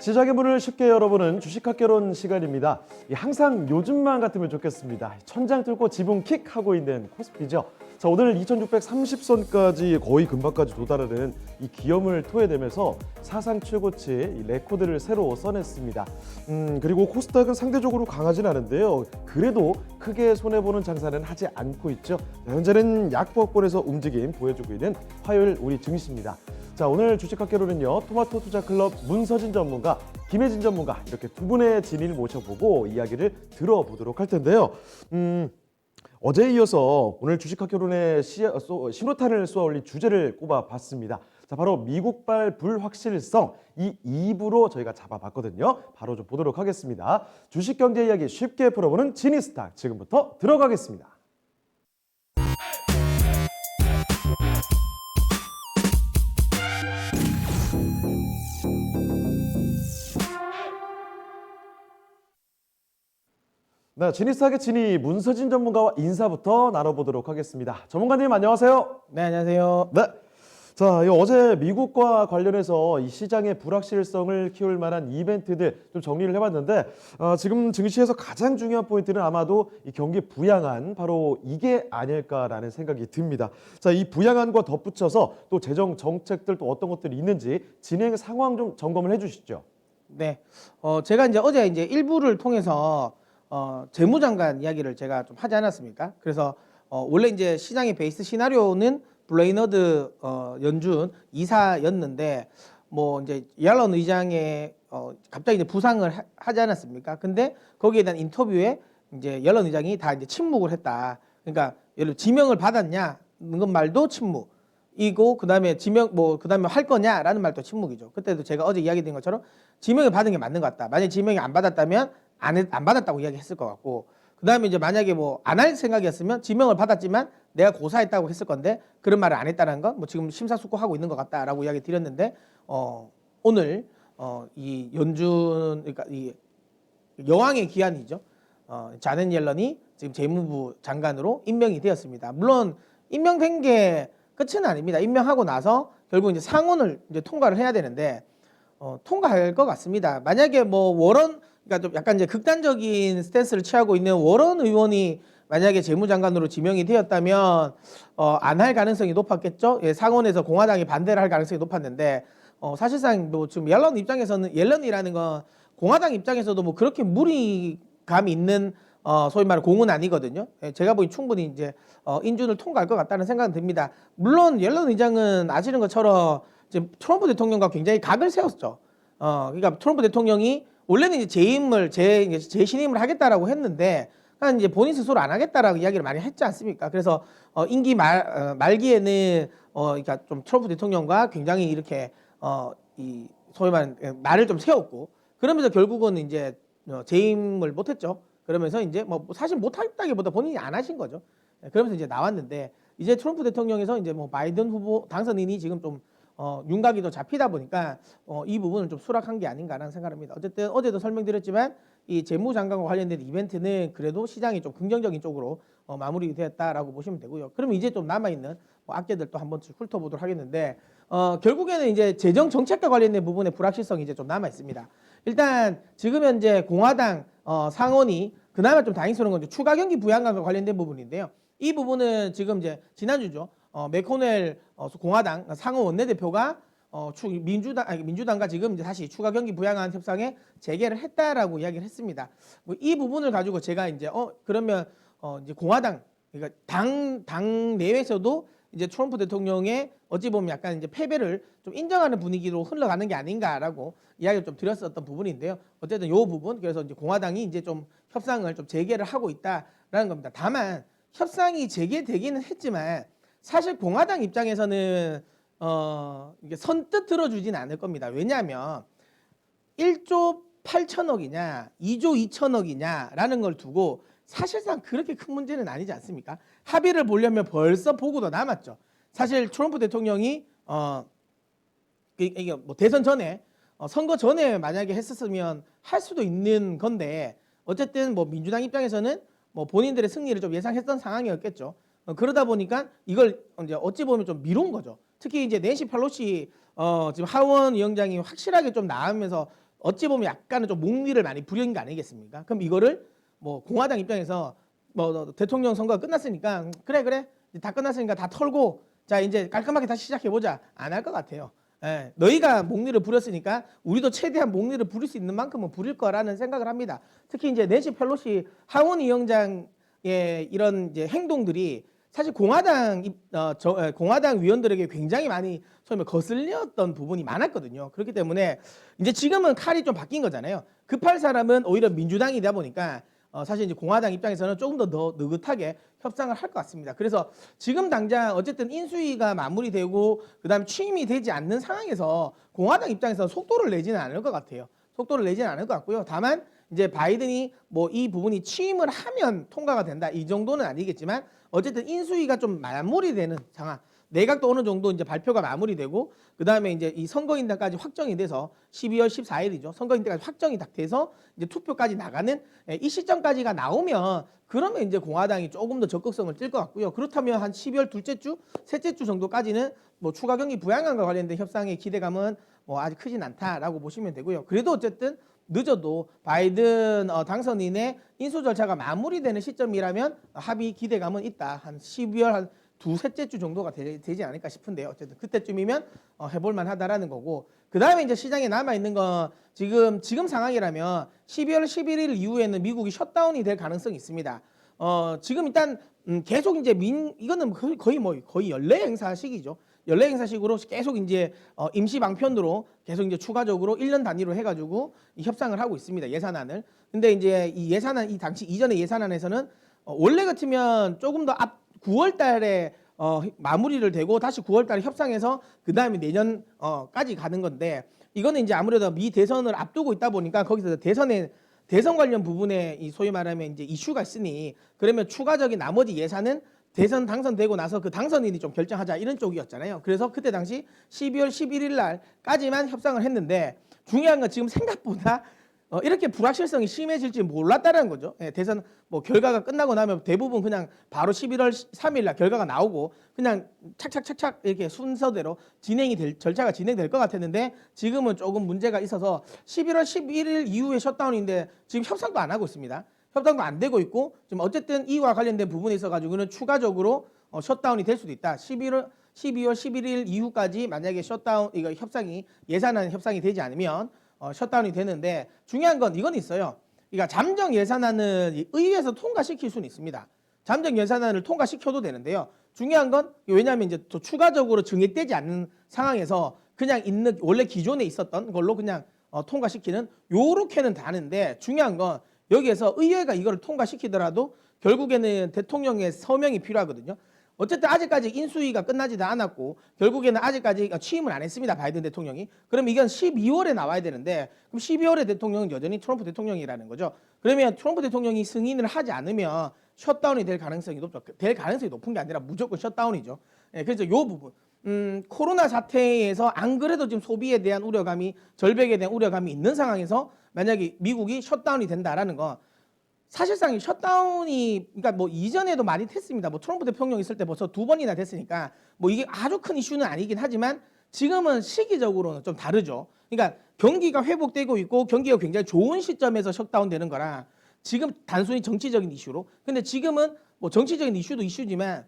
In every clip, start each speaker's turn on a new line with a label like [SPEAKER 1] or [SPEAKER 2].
[SPEAKER 1] 시작의 문을 쉽게 열어보는 주식학개론 시간입니다. 항상 요즘만 같으면 좋겠습니다. 천장 뚫고 지붕킥 하고 있는 코스피죠. 자, 오늘 2630선까지 거의 근방까지 도달하는 이 기염을 토해내면서 사상 최고치 이 레코드를 새로 써냈습니다. 그리고 코스닥은 상대적으로 강하진 않은데요. 그래도 크게 손해보는 장사는 하지 않고 있죠. 자, 현재는 약보합권에서 움직임 보여주고 있는 화요일 우리 증시입니다. 자, 오늘 주식학개론은요, 토마토 투자클럽 문서진 전문가, 김혜진 전문가 이렇게 두 분의 진인을 모셔보고 이야기를 들어보도록 할 텐데요. 어제에 이어서 오늘 주식학개론의 신호탄을 쏘아올린 주제를 꼽아봤습니다. 자, 바로 미국발 불확실성, 이 2부로 저희가 잡아봤거든요. 바로 좀 보도록 하겠습니다. 주식경제 이야기 쉽게 풀어보는 지니스타, 지금부터 들어가겠습니다. 네, 지니스탁의 진이 문서진 전문가와 인사부터 나눠보도록 하겠습니다. 전문가님 안녕하세요.
[SPEAKER 2] 네, 안녕하세요.
[SPEAKER 1] 네. 자, 어제 미국과 관련해서 이 시장의 불확실성을 키울 만한 이벤트들 좀 정리를 해봤는데 지금 증시에서 가장 중요한 포인트는 아마도 이 경기 부양안 바로 이게 아닐까라는 생각이 듭니다. 자, 이 부양안과 덧붙여서 또 재정 정책들 또 어떤 것들이 있는지 진행 상황 좀 점검을 해주시죠.
[SPEAKER 2] 네, 제가 어제 일부를 통해서 재무장관 이야기를 제가 좀 하지 않았습니까? 그래서 원래 시장의 베이스 시나리오는 블레이너드 연준 이사였는데 옐런 의장의 갑자기 부상을 하지 않았습니까? 근데 거기에 대한 인터뷰에 옐런 의장이 다 침묵을 했다. 그러니까 예를 들어 지명을 받았냐는 말도 침묵이고 그다음에 그다음에 할 거냐라는 말도 침묵이죠. 그때도 제가 어제 이야기드린 것처럼 지명을 받은 게 맞는 것 같다. 만약에 지명이 안 받았다면 안 받았다고 이야기했을 것 같고, 그 다음에 만약에 안 할 생각이었으면 지명을 받았지만 내가 고사했다고 했을 건데 그런 말을 안 했다는 건 지금 심사숙고하고 있는 것 같다라고 이야기 드렸는데 오늘 이 연준 그러니까 이 여왕의 귀환이죠. 자넷 옐런이 지금 재무부 장관으로 임명이 되었습니다. 물론 임명된 게 끝은 아닙니다. 임명하고 나서 결국 상원을 통과를 해야 되는데 통과할 것 같습니다. 만약에 워런 그러니까 좀 약간 극단적인 스탠스를 취하고 있는 워런 의원이 만약에 재무장관으로 지명이 되었다면 안 할 가능성이 높았겠죠. 예, 상원에서 공화당이 반대를 할 가능성이 높았는데 사실상 지금 옐런이라는 건 공화당 입장에서도 그렇게 무리감이 있는 소위 말하는 공은 아니거든요. 예, 제가 보기 충분히 인준을 통과할 것 같다는 생각은 듭니다. 물론 옐런 의장은 아시는 것처럼 지금 트럼프 대통령과 굉장히 각을 세웠죠. 그러니까 트럼프 대통령이 원래는 재신임을 하겠다라고 했는데 본인 스스로 안 하겠다라고 이야기를 많이 했지 않습니까? 그래서 임기 말기에는 그러니까 좀 트럼프 대통령과 굉장히 이렇게 이 소위 말하는 말을 좀 세웠고, 그러면서 결국은 재임을 못했죠. 그러면서 사실 못했다기보다 본인이 안 하신 거죠. 그러면서 나왔는데 이제 트럼프 대통령에서 바이든 후보 당선인이 지금 좀 윤곽이 좀 잡히다 보니까 이 부분은 좀 수락한 게 아닌가라는 생각합니다. 어쨌든 어제도 설명드렸지만 이 재무장관과 관련된 이벤트는 그래도 시장이 좀 긍정적인 쪽으로 마무리되었다라고 보시면 되고요. 그러면 이제 좀 남아있는 악재들 또 한번 훑어보도록 하겠는데 결국에는 재정 정책과 관련된 부분의 불확실성이 좀 남아 있습니다. 일단 지금 현재 공화당 상원이 그나마 좀 다행스러운 건 추가 경기 부양안과 관련된 부분인데요. 이 부분은 지금 지난주죠. 맥코넬 공화당 상원 원내대표가 민주당과 지금 다시 추가 경기 부양안 협상에 재개를 했다라고 이야기를 했습니다. 이 부분을 가지고 제가 그러면 공화당 그러니까 당 내에서도 트럼프 대통령의 어찌 보면 약간 패배를 좀 인정하는 분위기로 흘러가는 게 아닌가라고 이야기를 좀 드렸었던 부분인데요. 어쨌든 이 부분 그래서 공화당이 좀 협상을 좀 재개를 하고 있다라는 겁니다. 다만 협상이 재개되기는 했지만 사실 공화당 입장에서는 이게 선뜻 들어주진 않을 겁니다. 왜냐하면 1조 8천억이냐 2조 2천억이냐라는 걸 두고 사실상 그렇게 큰 문제는 아니지 않습니까? 합의를 보려면 벌써 보고도 남았죠. 사실 트럼프 대통령이 이게 대선 전에 선거 전에 만약에 했었으면 할 수도 있는 건데 어쨌든 민주당 입장에서는 본인들의 승리를 좀 예상했던 상황이었겠죠. 그러다 보니까 이걸 어찌 보면 좀 미룬 거죠. 특히 낸시 펠로시 지금 하원 위원장이 확실하게 좀 나오면서 어찌 보면 약간은 좀 목리를 많이 부린 거 아니겠습니까? 그럼 이거를 뭐 공화당 입장에서 뭐 대통령 선거가 끝났으니까 그래 이제 다 끝났으니까 다 털고 자 이제 깔끔하게 다시 시작해 보자 안 할 것 같아요. 예, 너희가 목리를 부렸으니까 우리도 최대한 목리를 부릴 수 있는 만큼은 부릴 거라는 생각을 합니다. 특히 이제 낸시 펠로시 하원 위원장의 이런 이제 행동들이 사실 공화당 위원들에게 굉장히 많이 소위 거슬렸던 부분이 많았거든요. 그렇기 때문에 이제 지금은 칼이 좀 바뀐 거잖아요. 급할 사람은 오히려 민주당이다 보니까 사실 이제 공화당 입장에서는 조금 더 느긋하게 협상을 할 것 같습니다. 그래서 지금 당장 어쨌든 인수위가 마무리되고 그다음 취임이 되지 않는 상황에서 공화당 입장에서 속도를 내지는 않을 것 같아요. 속도를 내지는 않을 것 같고요. 다만 이제 바이든이 뭐 이 부분이 취임을 하면 통과가 된다 이 정도는 아니겠지만 어쨌든 인수위가 좀 마무리되는 상황. 내각도 어느 정도 이제 발표가 마무리되고 그다음에 이제 이 선거인단까지 확정이 돼서 12월 14일이죠. 선거인단까지 확정이 딱 돼서 이제 투표까지 나가는 이 시점까지가 나오면 그러면 이제 공화당이 조금 더 적극성을 띨 것 같고요. 그렇다면 한 12월 둘째 주, 셋째 주 정도까지는 뭐 추가 경기 부양안과 관련된 협상의 기대감은 뭐 아직 크진 않다라고 보시면 되고요. 그래도 어쨌든 늦어도 바이든 당선인의 인수 절차가 마무리되는 시점이라면 합의 기대감은 있다. 한 12월 한 두셋째 주 정도가 되지 않을까 싶은데요. 어쨌든 그때쯤이면 해볼 만하다라는 거고 그 다음에 이제 시장에 남아 있는 건 지금 상황이라면 12월 11일 이후에는 미국이 셧다운이 될 가능성이 있습니다. 지금 일단 계속 이제 이거는 거의 연례 행사식이죠. 연례 행사식으로 계속 이제 임시 방편으로 계속 이제 추가적으로 1년 단위로 해가지고 이 협상을 하고 있습니다. 예산안을. 근데 이제 이 예산안 이 당시 이전의 예산안에서는 원래 같으면 조금 더 9월 달에 마무리를 되고 다시 9월 달에 협상해서 그 다음에 내년까지 가는 건데 이거는 이제 아무래도 미 대선을 앞두고 있다 보니까 거기서 대선 관련 부분에 이 소위 말하면 이제 이슈가 있으니 그러면 추가적인 나머지 예산은 대선 당선되고 나서 그 당선인이 좀 결정하자 이런 쪽이었잖아요. 그래서 그때 당시 12월 11일 날까지만 협상을 했는데 중요한 건 지금 생각보다 이렇게 불확실성이 심해질지 몰랐다는 거죠. 예, 대선 뭐 결과가 끝나고 나면 대부분 그냥 바로 11월 3일 날 결과가 나오고 그냥 착착착착 이렇게 순서대로 절차가 진행될 것 같았는데 지금은 조금 문제가 있어서 11월 11일 이후에 셧다운인데 지금 협상도 안 하고 있습니다. 협상도 안 되고 있고 지금 어쨌든 이와 관련된 부분에 있어 가지고는 추가적으로 셧다운이 될 수도 있다. 12월 11일 이후까지 만약에 셧다운 이거 예산안 협상이 되지 않으면 셧다운이 되는데 중요한 건 이건 있어요. 그러니까 잠정 예산안은 의회에서 통과시킬 수는 있습니다. 잠정 예산안을 통과시켜도 되는데요. 중요한 건 왜냐하면 이제 또 추가적으로 증액되지 않는 상황에서 그냥 있는 원래 기존에 있었던 걸로 그냥 통과시키는 요렇게는 다는데 중요한 건 여기에서 의회가 이걸 통과시키더라도 결국에는 대통령의 서명이 필요하거든요. 어쨌든 아직까지 인수위가 끝나지도 않았고 결국에는 아직까지 취임을 안 했습니다. 바이든 대통령이. 그럼 이건 12월에 나와야 되는데 그럼 12월에 대통령은 여전히 트럼프 대통령이라는 거죠. 그러면 트럼프 대통령이 승인을 하지 않으면 셧다운이 될 가능성이 높죠. 될 가능성이 높은 게 아니라 무조건 셧다운이죠. 예, 그래서 이 부분. 코로나 사태에서 안 그래도 지금 소비에 대한 우려감이 절벽에 대한 우려감이 있는 상황에서 만약에 미국이 셧다운이 된다라는 건 사실상 이 셧다운이 그러니까 뭐 이전에도 많이 됐습니다. 뭐 트럼프 대통령 있을 때 벌써 2번이나 됐으니까 뭐 이게 아주 큰 이슈는 아니긴 하지만 지금은 시기적으로는 좀 다르죠. 그러니까 경기가 회복되고 있고 경기가 굉장히 좋은 시점에서 셧다운 되는 거랑 지금 단순히 정치적인 이슈로. 근데 지금은 뭐 정치적인 이슈도 이슈지만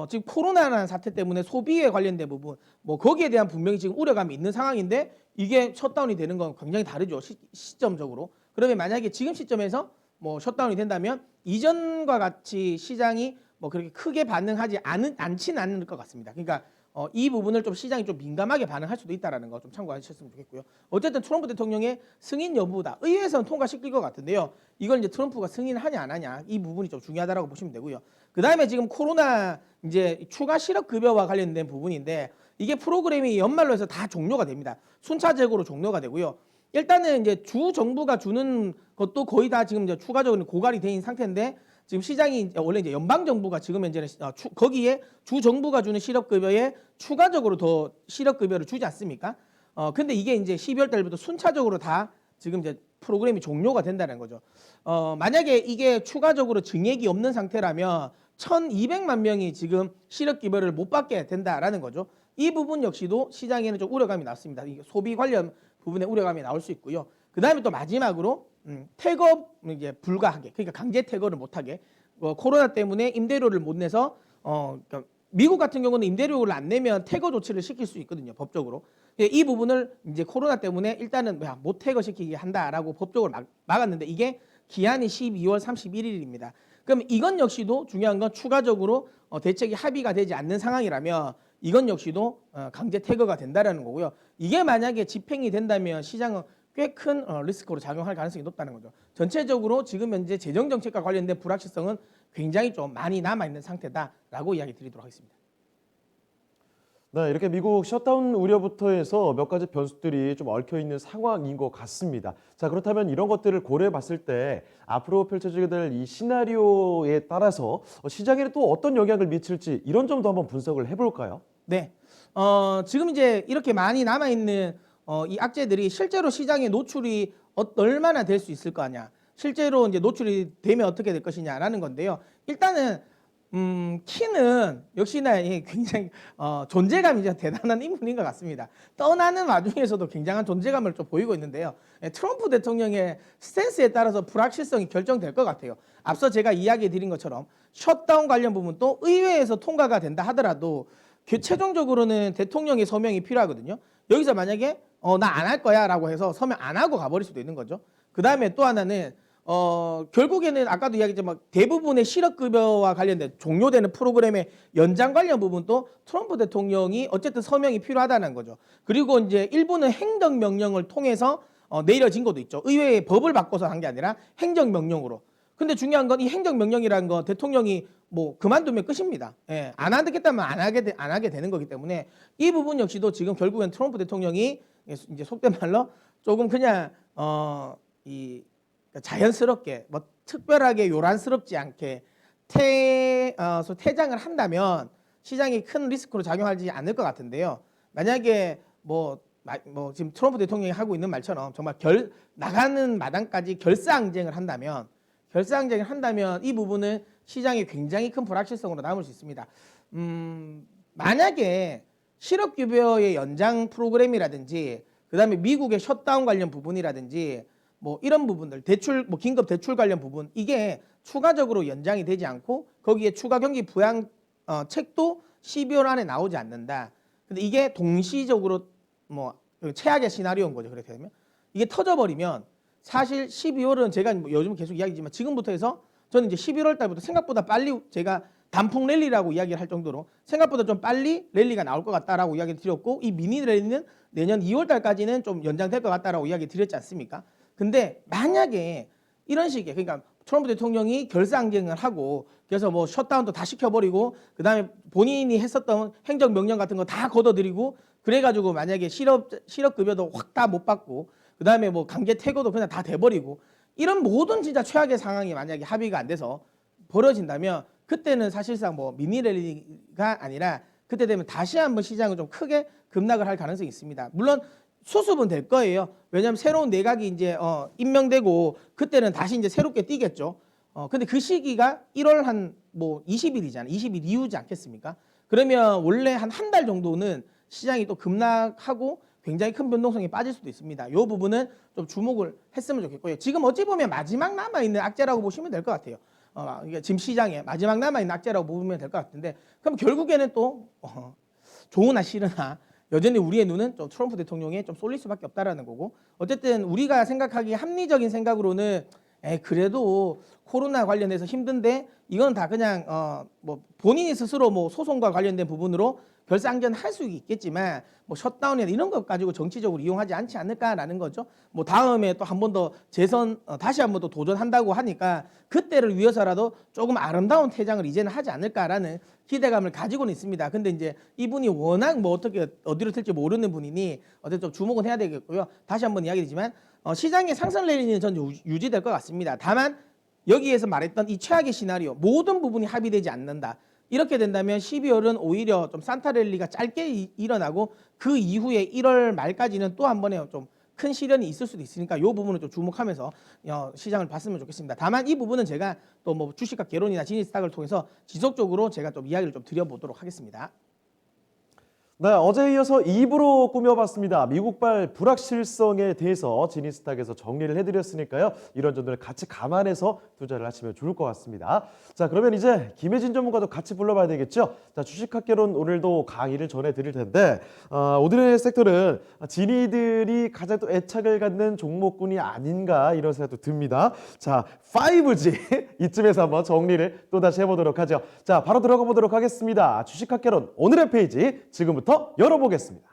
[SPEAKER 2] 지금 코로나라는 사태 때문에 소비에 관련된 부분 뭐 거기에 대한 분명히 지금 우려감이 있는 상황인데 이게 셧다운이 되는 건 굉장히 다르죠. 시점적으로. 그러면 만약에 지금 시점에서 뭐 셧다운이 된다면 이전과 같이 시장이 뭐 그렇게 크게 반응하지 않지는 않을 것 같습니다. 그러니까 이 부분을 좀 시장이 좀 민감하게 반응할 수도 있다라는 거 좀 참고하셨으면 좋겠고요. 어쨌든 트럼프 대통령의 승인 여부다. 의회에서는 통과시킬 것 같은데요. 이걸 이제 트럼프가 승인을 하냐 안 하냐 이 부분이 좀 중요하다라고 보시면 되고요. 그 다음에 지금 코로나 이제 추가 실업 급여와 관련된 부분인데 이게 프로그램이 연말로 해서 다 종료가 됩니다. 순차적으로 종료가 되고요. 일단은 이제 주 정부가 주는 것도 거의 다 지금 이제 추가적으로 고갈이 된 상태인데 지금 시장이 원래 이제 연방 정부가 지금 현재는 거기에 주 정부가 주는 실업급여에 추가적으로 더 실업급여를 주지 않습니까? 근데 이게 이제 12월 달부터 순차적으로 다 지금 이제 프로그램이 종료가 된다는 거죠. 만약에 이게 추가적으로 증액이 없는 상태라면 1,200만 명이 지금 실업급여를 못 받게 된다라는 거죠. 이 부분 역시도 시장에는 좀 우려감이 났습니다. 이게 소비 관련 부분에 우려감이 나올 수 있고요. 그 다음에 또 마지막으로 태거 이제 불가하게, 그러니까 강제 태거를 못하게, 코로나 때문에 임대료를 못 내서 그러니까 미국 같은 경우는 임대료를 안 내면 태거 조치를 시킬 수 있거든요, 법적으로. 이 부분을 이제 코로나 때문에 일단은 못 태거 시키게 한다라고 법적으로 막았는데 이게 기한이 12월 31일입니다. 그럼 이건 역시도 중요한 건 추가적으로 대책이 합의가 되지 않는 상황이라면 이건 역시도 강제 태거가 된다라는 거고요. 이게 만약에 집행이 된다면 시장은 꽤 큰 리스크로 작용할 가능성이 높다는 거죠. 전체적으로 지금 현재 재정 정책과 관련된 불확실성은 굉장히 좀 많이 남아 있는 상태다라고 이야기 드리도록 하겠습니다.
[SPEAKER 1] 네, 이렇게 미국 셧다운 우려부터 해서 몇 가지 변수들이 좀 얽혀 있는 상황인 것 같습니다. 자, 그렇다면 이런 것들을 고려해 봤을 때 앞으로 펼쳐지게 될 이 시나리오에 따라서 시장에 또 어떤 영향을 미칠지 이런 점도 한번 분석을 해볼까요?
[SPEAKER 2] 네, 지금 이제 이렇게 많이 남아 있는 이 악재들이 실제로 시장에 노출이 얼마나 될 수 있을 거냐, 실제로 이제 노출이 되면 어떻게 될 것이냐라는 건데요. 일단은 키는 역시나 굉장히 존재감이 이제 대단한 인물인 것 같습니다. 떠나는 와중에서도 굉장한 존재감을 좀 보이고 있는데요. 트럼프 대통령의 스탠스에 따라서 불확실성이 결정될 것 같아요. 앞서 제가 이야기 드린 것처럼 셧다운 관련 부분도 의회에서 통과가 된다 하더라도 최종적으로는 대통령의 서명이 필요하거든요. 여기서 만약에 나 안 할 거야 라고 해서 서명 안 하고 가버릴 수도 있는 거죠. 그 다음에 또 하나는 결국에는 아까도 이야기했지만 대부분의 실업급여와 관련된 종료되는 프로그램의 연장 관련 부분도 트럼프 대통령이 어쨌든 서명이 필요하다는 거죠. 그리고 이제 일부는 행정명령을 통해서 내려진 것도 있죠. 의회의 법을 바꿔서 한 게 아니라 행정명령으로. 근데 중요한 건 이 행정명령이라는 건 대통령이 뭐 그만두면 끝입니다. 예, 안 하겠다면 안 하게 되는 거기 때문에 이 부분 역시도 지금 결국엔 트럼프 대통령이 이제 속된 말로 조금 그냥 자연스럽게 뭐 특별하게 요란스럽지 않게 퇴장을 한다면 시장이 큰 리스크로 작용하지 않을 것 같은데요. 만약에 뭐 지금 트럼프 대통령이 하고 있는 말처럼 정말 나가는 마당까지 결사항쟁을 한다면 이 부분은 시장에 굉장히 큰 불확실성으로 남을 수 있습니다. 만약에 실업급여의 연장 프로그램이라든지 그다음에 미국의 셧다운 관련 부분이라든지 뭐 이런 부분들 대출 긴급 대출 관련 부분 이게 추가적으로 연장이 되지 않고 거기에 추가 경기 부양 책도 12월 안에 나오지 않는다. 근데 이게 동시적으로 뭐 최악의 시나리오인 거죠. 그렇게 되면 이게 터져버리면 사실 12월은 제가 요즘 계속 이야기지만 지금부터 해서 저는 이제 11월 달부터 생각보다 빨리 제가 단풍 랠리라고 이야기를 할 정도로 생각보다 좀 빨리 랠리가 나올 것 같다라고 이야기를 드렸고 이 미니 랠리는 내년 2월 달까지는 좀 연장될 것 같다라고 이야기 드렸지 않습니까? 근데 만약에 이런 식의 그러니까 트럼프 대통령이 결사항쟁을 하고 그래서 뭐 셧다운도 다 시켜버리고 그다음에 본인이 했었던 행정명령 같은 거 다 걷어들이고 그래가지고 만약에 실업급여도 확 다 못 받고 그다음에 뭐 강제 퇴거도 그냥 다 돼버리고 이런 모든 진짜 최악의 상황이 만약에 합의가 안 돼서 벌어진다면 그때는 사실상 뭐 미니 랠리가 아니라 그때 되면 다시 한번 시장은 좀 크게 급락을 할 가능성이 있습니다. 물론 수습은 될 거예요. 왜냐하면 새로운 내각이 이제 임명되고 그때는 다시 이제 새롭게 뛰겠죠. 근데 그 시기가 1월 한 뭐 20일이잖아요. 20일 이후지 않겠습니까? 그러면 원래 한 달 정도는 시장이 또 급락하고 굉장히 큰 변동성이 빠질 수도 있습니다. 이 부분은 좀 주목을 했으면 좋겠고요. 지금 어찌 보면 마지막 남아있는 악재라고 보시면 될 것 같아요. 이게 지금 시장에 마지막 남아있는 악재라고 보면 될 것 같은데 그럼 결국에는 또 좋으나 싫으나 여전히 우리의 눈은 좀 트럼프 대통령에 좀 쏠릴 수밖에 없다라는 거고 어쨌든 우리가 생각하기 합리적인 생각으로는 그래도 코로나 관련해서 힘든데 이건 다 그냥 뭐 본인이 스스로 뭐 소송과 관련된 부분으로 결사항전 할 수 있겠지만 뭐 셧다운이나 이런 것 가지고 정치적으로 이용하지 않지 않을까라는 거죠. 뭐 다음에 또 한 번 더 재선 다시 한 번 더 도전한다고 하니까 그때를 위해서라도 조금 아름다운 퇴장을 이제는 하지 않을까라는 기대감을 가지고는 있습니다. 근데 이제 이분이 워낙 뭐 어떻게 어디로 튈지 모르는 분이니 어쨌든 좀 주목은 해야 되겠고요. 다시 한번 이야기드리지만 시장의 상승 랠리는 전 유지될 것 같습니다. 다만 여기에서 말했던 이 최악의 시나리오 모든 부분이 합의되지 않는다. 이렇게 된다면 12월은 오히려 좀 산타 랠리가 짧게 일어나고 그 이후에 1월 말까지는 또 한 번에 좀 큰 시련이 있을 수도 있으니까 이 부분을 좀 주목하면서 시장을 봤으면 좋겠습니다. 다만 이 부분은 제가 또 뭐 주식과 개론이나 지니스탁을 통해서 지속적으로 제가 좀 이야기를 좀 드려보도록 하겠습니다.
[SPEAKER 1] 네, 어제에 이어서 2부로 꾸며봤습니다. 미국발 불확실성에 대해서 지니스탁에서 정리를 해드렸으니까요. 이런 점들을 같이 감안해서 투자를 하시면 좋을 것 같습니다. 자, 그러면 이제 김혜진 전문가도 같이 불러봐야 되겠죠? 자, 주식학개론 오늘도 강의를 전해드릴 텐데 오늘의 섹터는 지니들이 가장 또 애착을 갖는 종목군이 아닌가 이런 생각도 듭니다. 자, 5G 이쯤에서 한번 정리를 또다시 해보도록 하죠. 자, 바로 들어가 보도록 하겠습니다. 주식학개론 오늘의 페이지 지금부터 열어보겠습니다.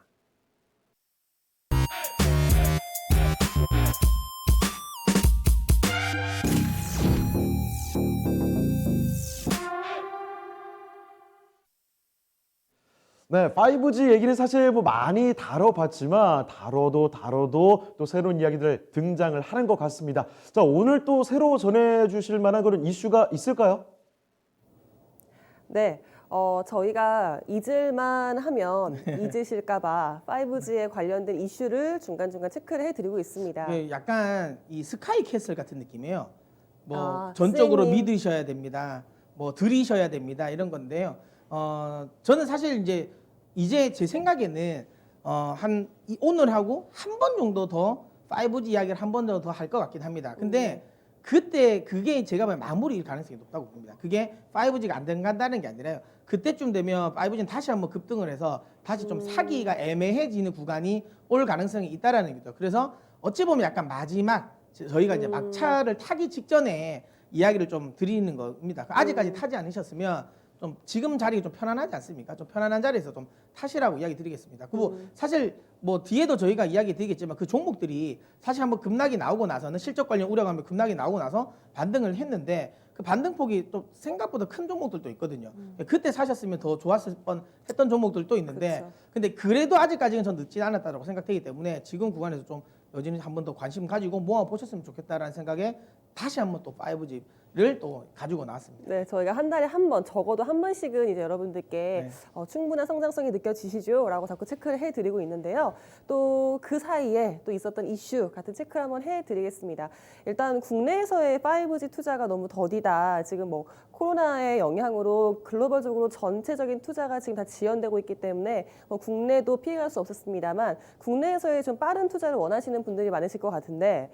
[SPEAKER 1] 네, 5G 얘기는 사실 뭐 많이 다뤄봤지만 다뤄도 또 새로운 이야기들 등장을 하는 것 같습니다. 자, 오늘 또 새로 전해주실 만한 그런 이슈가 있을까요?
[SPEAKER 3] 네, 저희가 잊을만 하면 잊으실까봐 5G에 관련된 이슈를 중간중간 체크를 해드리고 있습니다.
[SPEAKER 2] 예, 약간 이 스카이 캐슬 같은 느낌이에요. 뭐
[SPEAKER 3] 아,
[SPEAKER 2] 전적으로
[SPEAKER 3] 선생님.
[SPEAKER 2] 믿으셔야 됩니다. 뭐 들이셔야 됩니다. 이런 건데요. 저는 사실 이제 제 생각에는 오늘 하고 한 번 정도 더 5G 이야기를 한 번 정도 더 할 것 같긴 합니다. 근데 그때 그게 제가 보면 마무리일 가능성이 높다고 봅니다. 그게 5G가 안 된다는 게 아니라요. 그때쯤 되면 5G는 다시 한번 급등을 해서 다시 좀 사기가 애매해지는 구간이 올 가능성이 있다라는 거죠. 그래서 어찌 보면 약간 마지막 저희가 이제 막차를 타기 직전에 이야기를 좀 드리는 겁니다. 아직까지 타지 않으셨으면 좀 지금 자리가 좀 편안하지 않습니까? 좀 편안한 자리에서 좀 타시라고 이야기 드리겠습니다. 사실 뭐 뒤에도 저희가 이야기 드리겠지만 그 종목들이 사실 한번 급락이 나오고 나서는 실적 관련 우려감에 급락이 나오고 나서 반등을 했는데 그 반등폭이 또 생각보다 큰 종목들도 있거든요. 그때 사셨으면 더 좋았을 뻔 했던 종목들도 있는데
[SPEAKER 3] 그렇죠.
[SPEAKER 2] 근데 그래도 아직까지는 전 늦지 않았다고 생각되기 때문에 지금 구간에서 좀 여전히 한 번 더 관심 가지고 모아 보셨으면 좋겠다라는 생각에 다시 한번 또 5G를 또 가지고 나왔습니다.
[SPEAKER 3] 네, 저희가 한 달에 한 번, 적어도 한 번씩은 이제 여러분들께
[SPEAKER 2] 네.
[SPEAKER 3] 충분한 성장성이 느껴지시죠? 라고 자꾸 체크를 해드리고 있는데요. 또 그 사이에 또 있었던 이슈 같은 체크를 한번 해드리겠습니다. 일단 국내에서의 5G 투자가 너무 더디다. 지금 뭐 코로나의 영향으로 글로벌적으로 전체적인 투자가 지금 다 지연되고 있기 때문에 뭐 국내도 피해갈 수 없었습니다만 국내에서의 좀 빠른 투자를 원하시는 분들이 많으실 것 같은데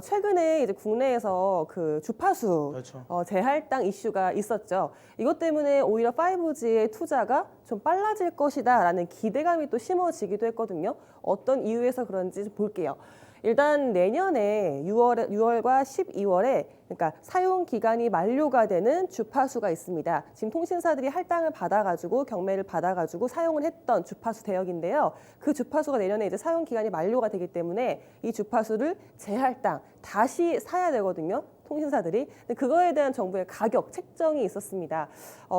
[SPEAKER 3] 최근에 이제 국내에서 그 주파수
[SPEAKER 2] 그렇죠.
[SPEAKER 3] 재할당 이슈가 있었죠. 이것 때문에 오히려 5G의 투자가 좀 빨라질 것이다라는 기대감이 또 심어지기도 했거든요. 어떤 이유에서 그런지 좀 볼게요. 일단 내년에 6월과 12월에 그러니까 사용 기간이 만료가 되는 주파수가 있습니다. 지금 통신사들이 할당을 받아가지고 경매를 받아가지고 사용을 했던 주파수 대역인데요. 그 주파수가 내년에 이제 사용 기간이 만료가 되기 때문에 이 주파수를 재할당 다시 사야 되거든요. 통신사들이. 근데 그거에 대한 정부의 가격 책정이 있었습니다.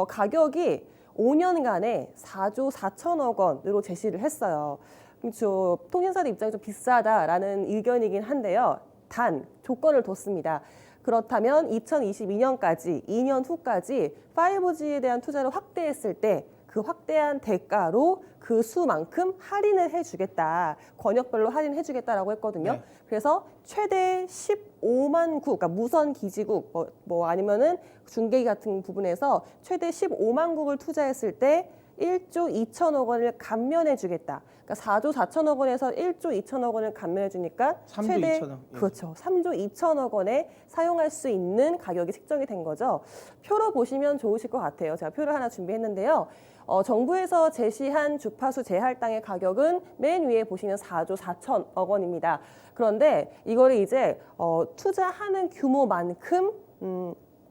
[SPEAKER 3] 가격이 5년간에 4조 4천억 원으로 제시를 했어요. 그렇죠. 통신사들 입장이 좀 비싸다라는 의견이긴 한데요. 단 조건을 뒀습니다. 그렇다면 2022년까지 2년 후까지 5G에 대한 투자를 확대했을 때 그 확대한 대가로 그 수만큼 할인을 해주겠다. 권역별로 할인해주겠다라고 했거든요.
[SPEAKER 2] 네.
[SPEAKER 3] 그래서 최대 15만 국, 그러니까 무선 기지국, 뭐 아니면은 중계기 같은 부분에서 최대 15만 국을 투자했을 때 1조 2천억 원을 감면해 주겠다. 그러니까 4조 4천억 원에서 1조 2천억 원을 감면해 주니까
[SPEAKER 2] 3조
[SPEAKER 3] 최대
[SPEAKER 2] 2천억. 예.
[SPEAKER 3] 그렇죠. 3조 2천억 원에 사용할 수 있는 가격이 책정이 된 거죠. 표로 보시면 좋으실 것 같아요. 제가 표를 하나 준비했는데요. 정부에서 제시한 주파수 재할당의 가격은 맨 위에 보시는 4조 4천억 원입니다. 그런데 이거를 이제 투자하는 규모만큼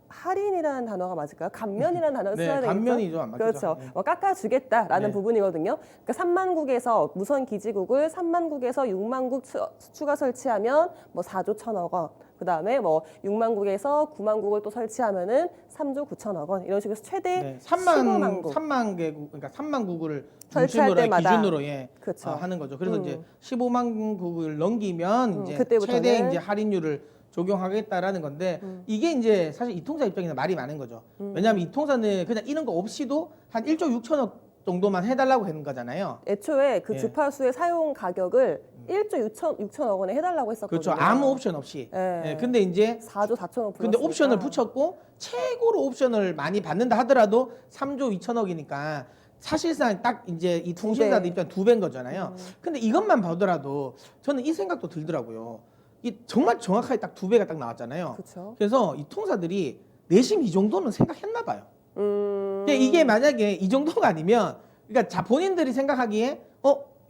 [SPEAKER 3] 할인이라는 단어가 맞을까요? 감면이라는 단어를
[SPEAKER 2] 네,
[SPEAKER 3] 써야 되겠죠?
[SPEAKER 2] 감면이죠, 안 맞죠?
[SPEAKER 3] 그렇죠.
[SPEAKER 2] 네.
[SPEAKER 3] 깎아주겠다라는
[SPEAKER 2] 네.
[SPEAKER 3] 부분이거든요. 그러니까 3만 국에서 무선 기지국을 3만 국에서 6만 국 추가 설치하면 뭐 4조 1천억 원. 그다음에 뭐 6만 국에서 9만 국을 또 설치하면은 3조 9천억 원. 이런 식으로 최대
[SPEAKER 2] 네,
[SPEAKER 3] 15만 국.
[SPEAKER 2] 3만 개국 그러니까 3만 국을
[SPEAKER 3] 설치할
[SPEAKER 2] 중심으로
[SPEAKER 3] 때마다.
[SPEAKER 2] 기준으로
[SPEAKER 3] 그렇죠.
[SPEAKER 2] 하는 거죠. 그래서 이제 15만 국을 넘기면 이제
[SPEAKER 3] 그때부터는.
[SPEAKER 2] 최대 이제 할인율을 적용하겠다라는 건데 이게 이제 사실 이 통사 입장에서 말이 많은 거죠. 왜냐하면 이 통사는 그냥 이런 거 없이도 한 1조 6천억 정도만 해달라고 하는 거잖아요.
[SPEAKER 3] 애초에 그
[SPEAKER 2] 예.
[SPEAKER 3] 주파수의 사용 가격을 1조 6천억 원에 해달라고 했었거든요.
[SPEAKER 2] 그렇죠. 아무 옵션 없이.
[SPEAKER 3] 예.
[SPEAKER 2] 예, 근데 이제
[SPEAKER 3] 4조 4천억
[SPEAKER 2] 근데 옵션을 붙였고 최고로 옵션을 많이 받는다 하더라도 3조 2천억이니까 사실상 딱 이제 이 통신사들 입장 2배인 거잖아요. 근데 이것만 보더라도 저는 이 생각도 들더라고요. 이 정말 정확하게 딱 2배가 딱 나왔잖아요.
[SPEAKER 3] 그렇죠.
[SPEAKER 2] 그래서 이 통사들이 내심 이 정도는 생각했나 봐요. 근데 이게 만약에 이 정도가 아니면, 그러니까 자 본인들이 생각하기에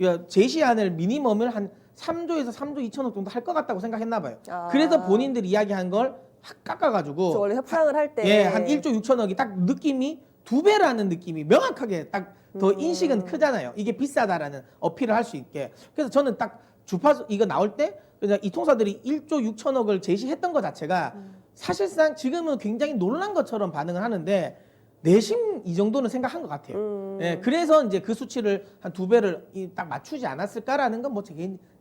[SPEAKER 2] 야, 제시안을 미니멈을 한 3조에서 3조 2천억 정도 할 것 같다고 생각했나 봐요.
[SPEAKER 3] 아.
[SPEAKER 2] 그래서 본인들이 이야기한 걸 확 깎아가지고
[SPEAKER 3] 저 원래 협상을 할 때
[SPEAKER 2] 예, 한 1조 6천억이 딱 느낌이 2배라는 느낌이 명확하게 딱 더 인식은 크잖아요. 이게 비싸다라는 어필을 할 수 있게. 그래서 저는 딱 주파수 이거 나올 때 그냥 이 통사들이 1조 6천억을 제시했던 것 자체가 사실상 지금은 굉장히 놀란 것처럼 반응을 하는데 내심 이 정도는 생각한 것 같아요. 예, 그래서 이제 그 수치를 한 2배를 딱 맞추지 않았을까라는 건 뭐 제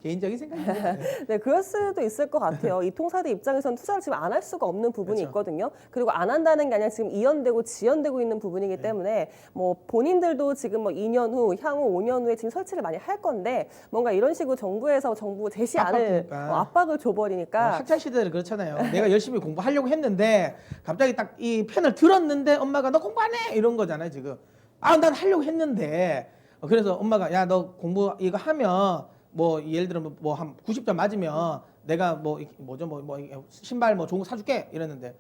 [SPEAKER 2] 개인적인 생각입니다.
[SPEAKER 3] 네, 그럴 수도 있을 것 같아요. 이 통사들 입장에서는 투자를 지금 안 할 수가 없는 부분이
[SPEAKER 2] 그렇죠.
[SPEAKER 3] 있거든요. 그리고 안 한다는 게 아니라 지금 이연되고 지연되고 있는 부분이기 때문에 뭐 본인들도 지금 뭐 2년 후, 향후 5년 후에 지금 설치를 많이 할 건데 뭔가 이런 식으로 정부에서 정부 제시안을
[SPEAKER 2] 압박이니까.
[SPEAKER 3] 압박을 줘버리니까
[SPEAKER 2] 학창 시절에 그렇잖아요. 내가 열심히 공부하려고 했는데 갑자기 딱 이 편을 들었는데 엄마가 너 공부 안 해! 이런 거잖아요 지금. 아, 난 하려고 했는데. 그래서 엄마가 야, 너 공부 이거 하면 뭐 예를 들어 뭐 한 90점 맞으면 내가 뭐 뭐죠 뭐 신발 뭐 좋은 거 사줄게 이랬는데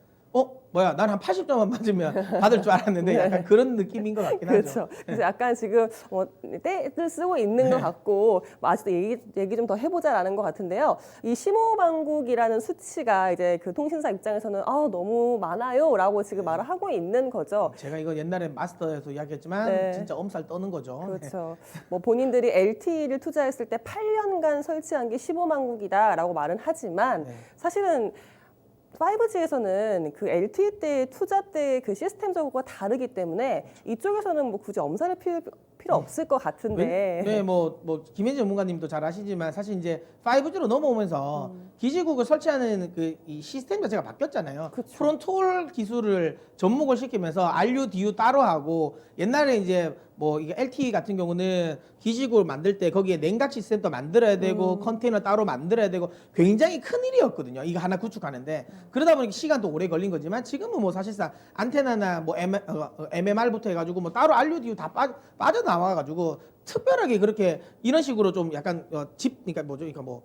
[SPEAKER 2] 뭐야 난 한 80점만 맞으면 받을 줄 알았는데 약간 그런 느낌인 것 같긴 하죠.
[SPEAKER 3] 그렇죠. 그래서 약간 지금 떼를 쓰고 있는 것 같고 뭐 아직도 얘기 좀 더 해보자라는 것 같은데요. 이 심호방국이라는 수치가 이제 그 통신사 입장에서는 너무 많아요라고 지금 말을 하고 있는 거죠.
[SPEAKER 2] 제가 이거 옛날에 마스터에서 이야기했지만
[SPEAKER 3] 네.
[SPEAKER 2] 진짜 엄살 떠는 거죠.
[SPEAKER 3] 그렇죠. 뭐 본인들이 LTE를 투자했을 때 8년간 설치한 게 15만국이다라고 말은 하지만
[SPEAKER 2] 네.
[SPEAKER 3] 사실은 5G에서는 그 LTE 때 투자 때 그 시스템 적으로가 다르기 때문에 이쪽에서는 뭐 굳이 엄살을 필요 없을 것 같은데.
[SPEAKER 2] 네, 뭐 김혜진 전문가님도 잘 아시지만 사실 이제 5G로 넘어오면서 기지국을 설치하는 그 이 시스템 자체가 바뀌었잖아요.
[SPEAKER 3] 그쵸.
[SPEAKER 2] 프론토 기술을 접목을 시키면서 RU, DU 따로 하고 옛날에 이제 뭐 이게 LTE 같은 경우는 기지국을 만들 때 거기에 냉각 시스템도 만들어야 되고 컨테이너 따로 만들어야 되고 굉장히 큰 일이었거든요. 이거 하나 구축하는데 그러다 보니까 시간도 오래 걸린 거지만 지금은 뭐 사실상 안테나나 뭐 MMR부터 해가지고 뭐 따로 RU, DU 다 빠져나와가지고 특별하게 그렇게 이런 식으로 좀 약간 그러니까 뭐죠? 그러니까 뭐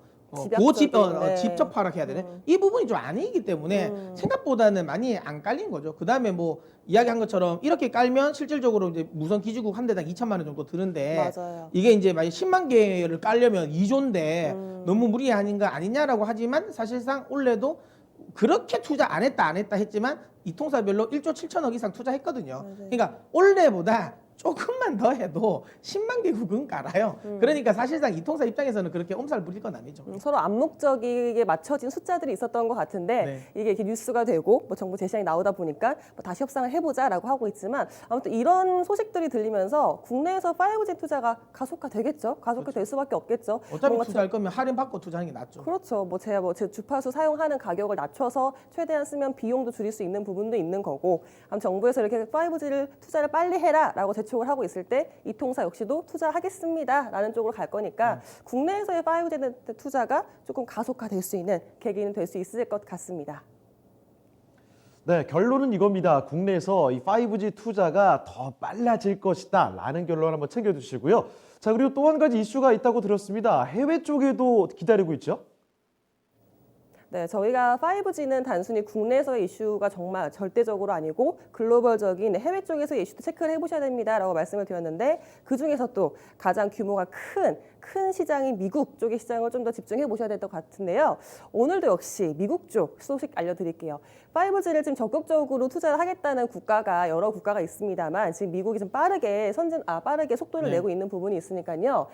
[SPEAKER 2] 고집
[SPEAKER 3] 네.
[SPEAKER 2] 집적화라 해야 되네. 이 부분이 좀 아니기 때문에 생각보다는 많이 안 깔린 거죠. 그 다음에 뭐 이야기한 것처럼 이렇게 깔면 실질적으로 이제 무선 기지국 한 대당 2천만 원 정도 드는데
[SPEAKER 3] 맞아요.
[SPEAKER 2] 이게 이제 만약 10만 개를 깔려면 2조인데 너무 무리 아닌 거 아니냐라고 하지만 사실상 올해도 그렇게 투자 안 했다 했지만 이 통사별로 1조 7천억 이상 투자했거든요.
[SPEAKER 3] 맞아요.
[SPEAKER 2] 그러니까 올해보다 조금만 더 해도 10만 개국은 깔아요. 그러니까 사실상 이 통사 입장에서는 그렇게 엄살 부릴 건 아니죠.
[SPEAKER 3] 서로 암묵적이게 맞춰진 숫자들이 있었던 것 같은데
[SPEAKER 2] 네.
[SPEAKER 3] 이게 이렇게 뉴스가 되고 뭐 정부 제시안이 나오다 보니까 뭐 다시 협상을 해보자라고 하고 있지만 아무튼 이런 소식들이 들리면서 국내에서 5G 투자가 가속화되겠죠. 가속화될 수밖에 없겠죠.
[SPEAKER 2] 어차피
[SPEAKER 3] 뭔가
[SPEAKER 2] 투자할 거면 할인 받고 투자하는 게 낫죠.
[SPEAKER 3] 그렇죠. 제 주파수 사용하는 가격을 낮춰서 최대한 쓰면 비용도 줄일 수 있는 부분도 있는 거고, 아무튼 정부에서 이렇게 5G를 투자를 빨리 해라라고 재촉을 하고 있을 때 이 통사 역시도 투자하겠습니다라는 쪽으로 갈 거니까 국내에서의 5G 투자가 조금 가속화될 수 있는 계기는 될 수 있을 것 같습니다.
[SPEAKER 1] 네, 결론은 이겁니다. 국내에서 이 5G 투자가 더 빨라질 것이다 라는 결론 한번 챙겨주시고요. 자, 그리고 또 한 가지 이슈가 있다고 들었습니다. 해외 쪽에도 기다리고 있죠?
[SPEAKER 3] 네, 저희가 5G는 단순히 국내에서의 이슈가 정말 절대적으로 아니고 글로벌적인 해외 쪽에서의 이슈도 체크를 해보셔야 됩니다라고 말씀을 드렸는데 그중에서 또 가장 규모가 큰 시장인 미국 쪽의 시장을 좀 더 집중해 보셔야 될 것 같은데요. 오늘도 역시 미국 쪽 소식 알려드릴게요. 5G를 지금 적극적으로 투자를 하겠다는 국가가 여러 국가가 있습니다만 지금 미국이 좀 빠르게 속도를
[SPEAKER 2] 네.
[SPEAKER 3] 내고 있는 부분이 있으니까요.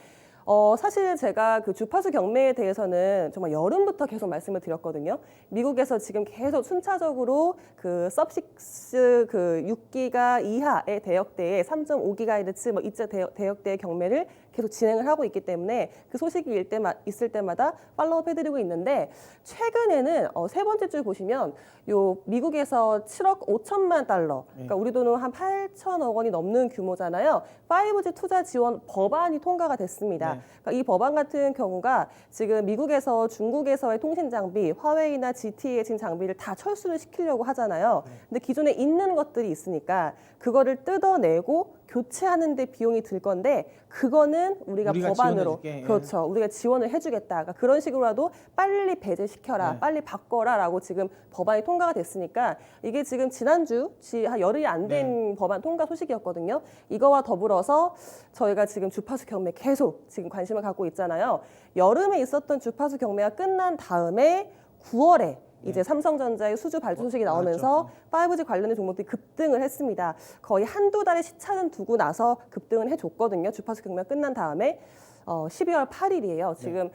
[SPEAKER 3] 사실 제가 그 주파수 경매에 대해서는 정말 여름부터 계속 말씀을 드렸거든요. 미국에서 지금 계속 순차적으로 그 sub-6 그 6기가 이하의 대역대에 3.5GHz 뭐 이자 대역대의 경매를 계속 진행을 하고 있기 때문에 그 소식이 있을 때마다 팔로우업 해드리고 있는데 최근에는 세 번째 줄 보시면 요 미국에서 7억 5천만 달러, 그러니까 우리 돈으로 한 8천억 원이 넘는 규모잖아요. 5G 투자 지원 법안이 통과가 됐습니다.
[SPEAKER 2] 네.
[SPEAKER 3] 그러니까 이 법안 같은 경우가 지금 미국에서 중국에서의 통신 장비, 화웨이나 GT의 지금 장비를 다 철수를 시키려고 하잖아요. 근데 기존에 있는 것들이 있으니까 그거를 뜯어내고 교체하는 데 비용이 들 건데 그거는 우리가 법안으로
[SPEAKER 2] 지원해줄게. 예.
[SPEAKER 3] 그렇죠. 우리가 지원을 해주겠다. 그러니까 그런 식으로라도 빨리 배제시켜라,
[SPEAKER 2] 네.
[SPEAKER 3] 빨리 바꿔라라고 지금 법안이 통과가 됐으니까 이게 지금 지난주 한 열흘이 안 된 법안 통과 소식이었거든요. 이거와 더불어서 저희가 지금 주파수 경매 계속 지금 관심을 갖고 있잖아요. 여름에 있었던 주파수 경매가 끝난 다음에 9월에 이제 삼성전자의 수주 발주 소식이 나오면서 5G 관련된 종목들이 급등을 했습니다. 거의 한두 달의 시차는 두고 나서 급등을 해줬거든요. 주파수 경매가 끝난 다음에 12월 8일이에요. 지금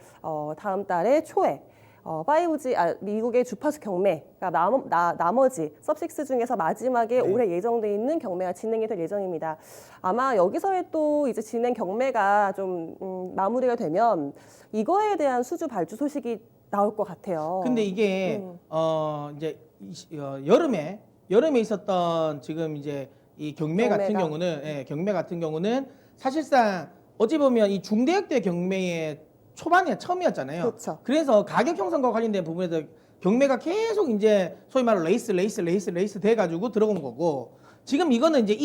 [SPEAKER 3] 다음 달의 초에 5G 미국의 주파수 경매가 나머지 서브식스 중에서 마지막에 올해 예정돼 있는 경매가 진행이 될 예정입니다. 아마 여기서의 또 이제 진행 경매가 좀 마무리가 되면 이거에 대한 수주 발주 소식이 나올 것 같아요.
[SPEAKER 2] 근데 이게 이제 여름에 있었던 지금 이제 이 경매 같은 경우는 경매 같은 경우는 사실상 어찌 보면 이 중대역대 경매의 초반에 처음이었잖아요.
[SPEAKER 3] 그렇죠.
[SPEAKER 2] 그래서 가격 형성과 관련된 부분에서 경매가 계속 이제 소위 말로 레이스 돼가지고 들어온 거고 지금 이거는 이제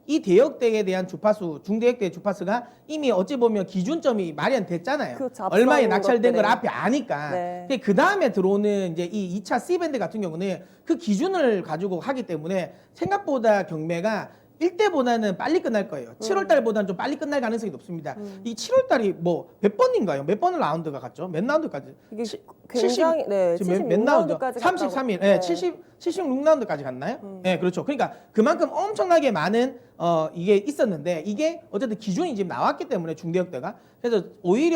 [SPEAKER 2] 이 대역대에 대한 주파수, 중대역대 주파수가 이미 어찌 보면 기준점이 마련됐잖아요.
[SPEAKER 3] 그렇죠.
[SPEAKER 2] 얼마에 낙찰된 걸
[SPEAKER 3] 것들에.
[SPEAKER 2] 앞에 아니까.
[SPEAKER 3] 네.
[SPEAKER 2] 그 다음에 들어오는 이제 이 2차 C밴드 같은 경우는 그 기준을 가지고 하기 때문에 생각보다 경매가 1대보다는 빨리 끝날 거예요. 7월 달보다는 좀 빨리 끝날 가능성이 높습니다. 이 7월 달이 뭐 몇 번인가요? 몇 번을 라운드가 갔죠? 몇 라운드까지?
[SPEAKER 3] 이게 굉장히 네,
[SPEAKER 2] 지금 몇 라운드?
[SPEAKER 3] 76라운드까지
[SPEAKER 2] 33일. 네, 76라운드까지 갔나요? 네, 그렇죠. 그러니까 그만큼 엄청나게 많은 이게 있었는데 이게 어쨌든 기준이 지금 나왔기 때문에 중대역대가 그래서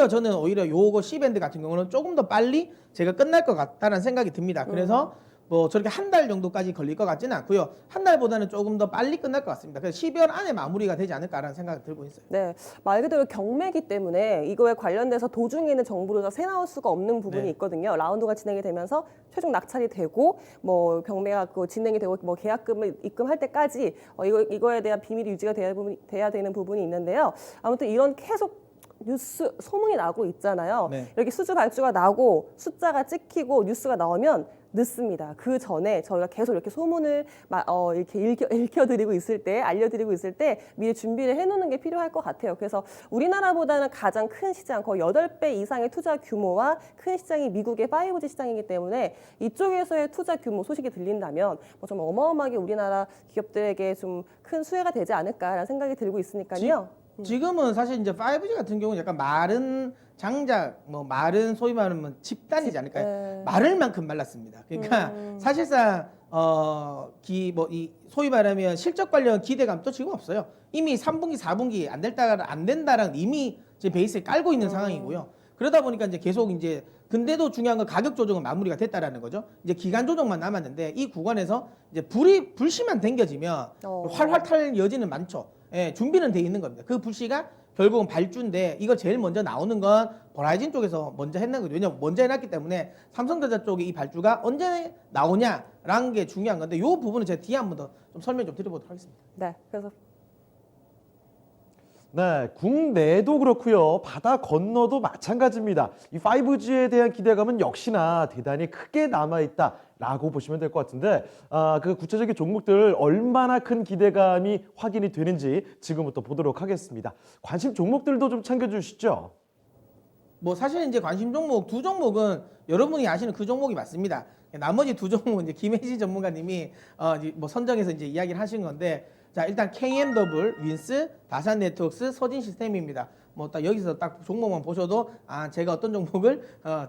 [SPEAKER 2] 저는 오히려 요거 C밴드 같은 경우는 조금 더 빨리 제가 끝날 것 같다는 생각이 듭니다. 그래서 뭐 저렇게 한 달 정도까지 걸릴 것 같지는 않고요. 한 달보다는 조금 더 빨리 끝날 것 같습니다. 그래서 12월 안에 마무리가 되지 않을까라는 생각이 들고 있어요.
[SPEAKER 3] 네, 말 그대로 경매기 때문에 이거에 관련돼서 도중에 있는 정보로서 새 나올 수가 없는 부분이
[SPEAKER 2] 네.
[SPEAKER 3] 있거든요. 라운드가 진행이 되면서 최종 낙찰이 되고 뭐 경매가 진행이 되고 뭐 계약금을 입금할 때까지 이거에 대한 비밀이 유지가 돼야 되는 부분이 있는데요. 아무튼 이런 계속 뉴스 소문이 나고 있잖아요.
[SPEAKER 2] 네.
[SPEAKER 3] 이렇게 수주 발주가 나고 숫자가 찍히고 뉴스가 나오면 늦습니다. 그 전에 저희가 계속 이렇게 소문을 이렇게 읽혀드리고 있을 때, 알려드리고 있을 때 미리 준비를 해놓는 게 필요할 것 같아요. 그래서 우리나라보다는 가장 큰 시장, 거의 8배 이상의 투자 규모와 큰 시장이 미국의 5G 시장이기 때문에 이쪽에서의 투자 규모 소식이 들린다면 뭐 좀 어마어마하게 우리나라 기업들에게 좀 큰 수혜가 되지 않을까라는 생각이 들고 있으니까요.
[SPEAKER 2] 지금은 사실 이제 5G 같은 경우는 약간 마른 장작, 뭐 마른 소위 말하면 집단이지 않을까요?
[SPEAKER 3] 네.
[SPEAKER 2] 마를 만큼 말랐습니다. 그러니까 사실상 이 소위 말하면 실적 관련 기대감도 지금 없어요. 이미 3분기, 4분기 안 된다라는 이미 이제 베이스에 깔고 있는 상황이고요. 그러다 보니까 이제 계속 이제 근데도 중요한 건 가격 조정은 마무리가 됐다라는 거죠. 이제 기간 조정만 남았는데 이 구간에서 이제 불씨만 당겨지면 활활 탈 여지는 많죠. 예, 준비는 돼 있는 겁니다. 그 불씨가 결국은 발주인데 이거 제일 먼저 나오는 건 버라이즌 쪽에서 먼저 했는 거죠. 왜냐면 먼저 해놨기 때문에 삼성전자 쪽에 이 발주가 언제 나오냐라는 게 중요한 건데 이 부분은 제가 뒤에 한 번 더 좀 설명 좀 드려보도록 하겠습니다.
[SPEAKER 3] 네, 그래서
[SPEAKER 1] 네, 국내도 그렇고요. 바다 건너도 마찬가지입니다. 이 5G에 대한 기대감은 역시나 대단히 크게 남아있다라고 보시면 될 것 같은데 그 구체적인 종목들 얼마나 큰 기대감이 확인이 되는지 지금부터 보도록 하겠습니다. 관심 종목들도 좀 챙겨주시죠.
[SPEAKER 2] 뭐 사실 이제 관심 종목 두 종목은 여러분이 아시는 그 종목이 맞습니다. 나머지 두 종목은 이제 김혜지 전문가님이 뭐 선정해서 이제 이야기를 하신 건데 자 일단 KMW, 윈스, 다산네트워크스, 서진시스템입니다. 뭐 딱 여기서 딱 종목만 보셔도 제가 어떤 종목을